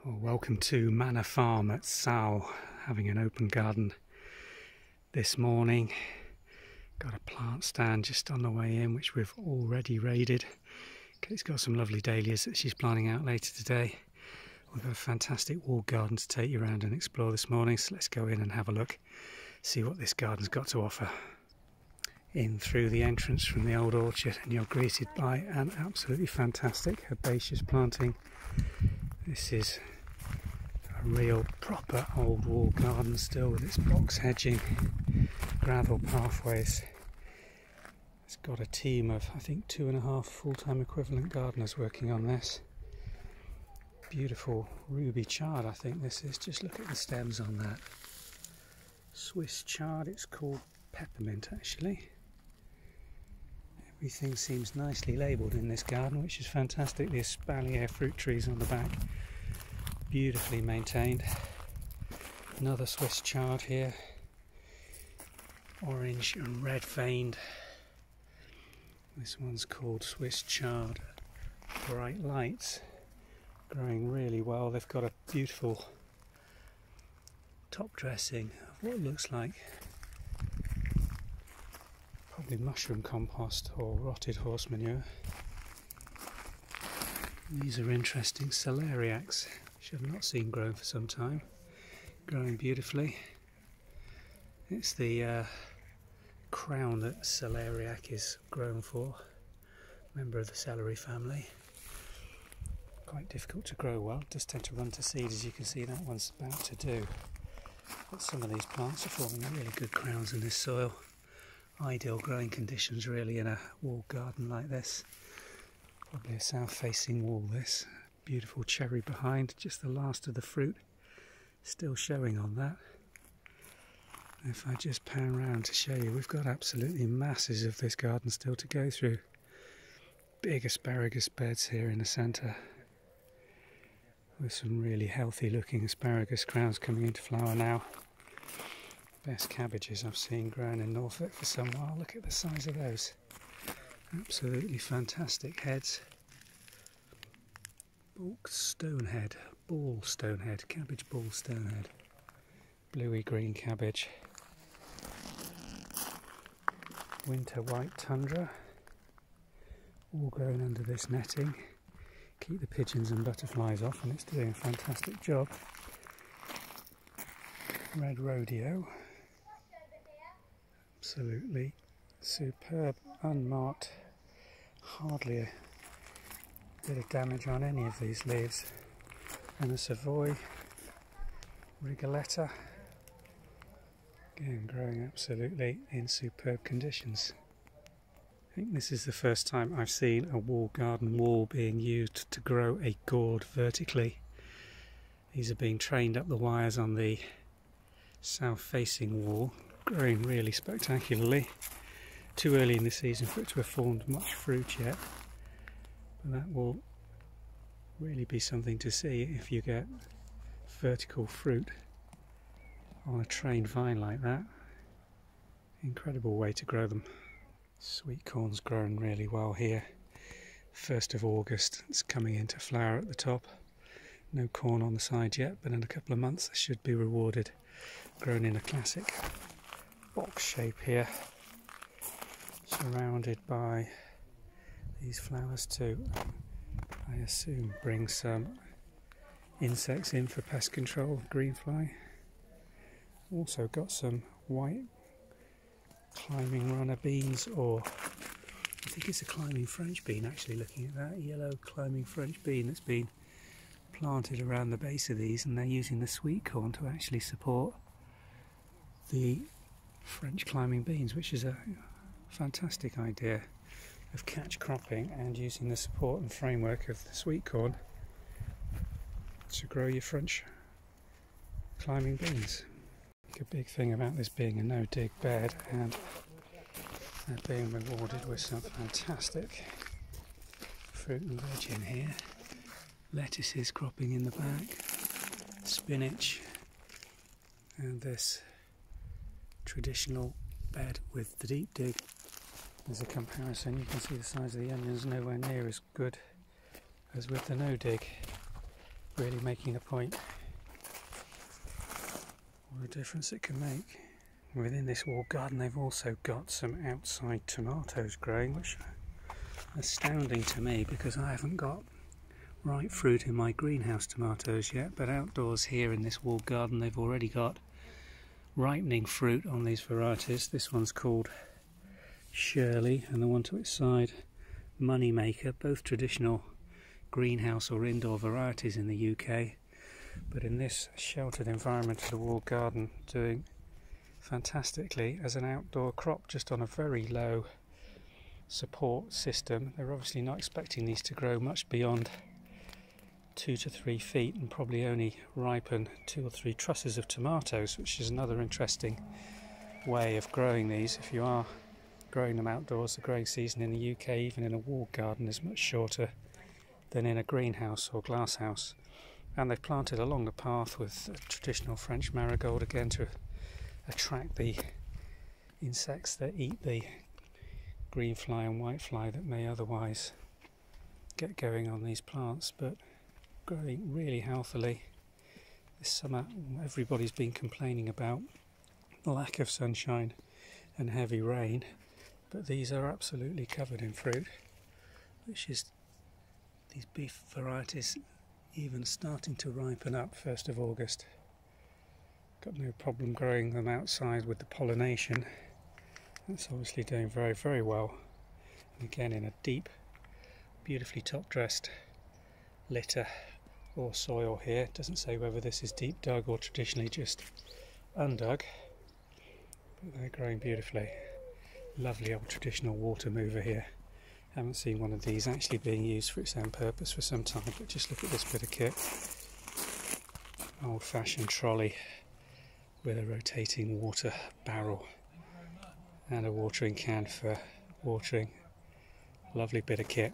Well, welcome to Manor Farm at Sal, having an open garden this morning. Got a plant stand just on the way in, which we've already raided. Kate's got some lovely dahlias that she's planting out later today. We've got a fantastic walled garden to take you around and explore this morning, so let's go in and have a look, see what this garden's got to offer. In through the entrance from the old orchard, and you're greeted by an absolutely fantastic herbaceous planting. This is a real proper old walled garden still, with its box hedging, gravel pathways. It's got a team of, I think, 2.5 full-time equivalent gardeners working on this. Beautiful ruby chard, I think this is. Just look at the stems on that. Swiss chard, it's called peppermint actually. Everything seems nicely labelled in this garden, which is fantastic. The espalier fruit trees on the back, beautifully maintained. Another Swiss chard here, orange and red veined. This one's called Swiss chard bright lights, growing really well. They've got a beautiful top dressing of what looks like probably mushroom compost or rotted horse manure. These are interesting celeriacs, which I've not seen grown for some time. Growing beautifully. It's the crown that celeriac is grown for. Member of the celery family. Quite difficult to grow well, does tend to run to seed, as you can see that one's about to do. But some of these plants are forming really good crowns in this soil. Ideal growing conditions really in a walled garden like this. Probably a south facing wall this. Beautiful cherry behind, just the last of the fruit still showing on that. If I just pan round to show you, we've got absolutely masses of this garden still to go through. Big asparagus beds here in the centre, with some really healthy looking asparagus crowns coming into flower now. Best cabbages I've seen grown in Norfolk for some while. Look at the size of those. Absolutely fantastic heads. Bulk stonehead, ball stonehead, cabbage ball stonehead. Bluey green cabbage. Winter white tundra. All grown under this netting. Keep the pigeons and butterflies off, and it's doing a fantastic job. Red rodeo. Absolutely superb, unmarked, hardly a bit of damage on any of these leaves. And a Savoy Rigoletta, again growing absolutely in superb conditions. I think this is the first time I've seen a walled garden wall being used to grow a gourd vertically. These are being trained up the wires on the south facing wall, growing really spectacularly. Too early in the season for it to have formed much fruit yet, but that will really be something to see if you get vertical fruit on a trained vine like that. Incredible way to grow them. Sweet corn's grown really well here. 1st of August, it's coming into flower at the top. No corn on the side yet, but in a couple of months it should be rewarded. Grown in a classic box shape here, surrounded by these flowers to, I assume, bring some insects in for pest control, greenfly. Also got some white climbing runner beans, or I think it's a climbing French bean actually, looking at that yellow climbing French bean that's been planted around the base of these, and they're using the sweet corn to actually support the French climbing beans, which is a fantastic idea of catch cropping and using the support and framework of the sweet corn to grow your French climbing beans. A big thing about this being a no-dig bed, and they're being rewarded with some fantastic fruit and veg in here. Lettuces cropping in the back, spinach, and this traditional bed with the deep dig. As a comparison, you can see the size of the onions nowhere near as good as with the no dig. really making a point. What a difference it can make. Within this walled garden they've also got some outside tomatoes growing, which are astounding to me because I haven't got ripe fruit in my greenhouse tomatoes yet, but outdoors here in this walled garden they've already got ripening fruit on these varieties. This one's called Shirley and the one to its side Moneymaker, both traditional greenhouse or indoor varieties in the UK, but in this sheltered environment of the walled garden doing fantastically as an outdoor crop just on a very low support system. They're obviously not expecting these to grow much beyond 2 to 3 feet and probably only ripen 2 or 3 trusses of tomatoes, which is another interesting way of growing these. If you are growing them outdoors, the growing season in the UK, even in a walled garden, is much shorter than in a greenhouse or glasshouse. And they've planted along the path with a traditional French marigold, again to attract the insects that eat the green fly and white fly that may otherwise get going on these plants, but growing really healthily. This summer everybody's been complaining about the lack of sunshine and heavy rain, but these are absolutely covered in fruit, which is these beef varieties even starting to ripen up 1st of August. Got no problem growing them outside with the pollination. That's obviously doing very, very well. And again in a deep, beautifully top-dressed litter or soil here. It doesn't say whether this is deep dug or traditionally just undug, but they're growing beautifully. Lovely old traditional water mover here. Haven't seen one of these actually being used for its own purpose for some time, but just look at this bit of kit. Old-fashioned trolley with a rotating water barrel and a watering can for watering. Lovely bit of kit.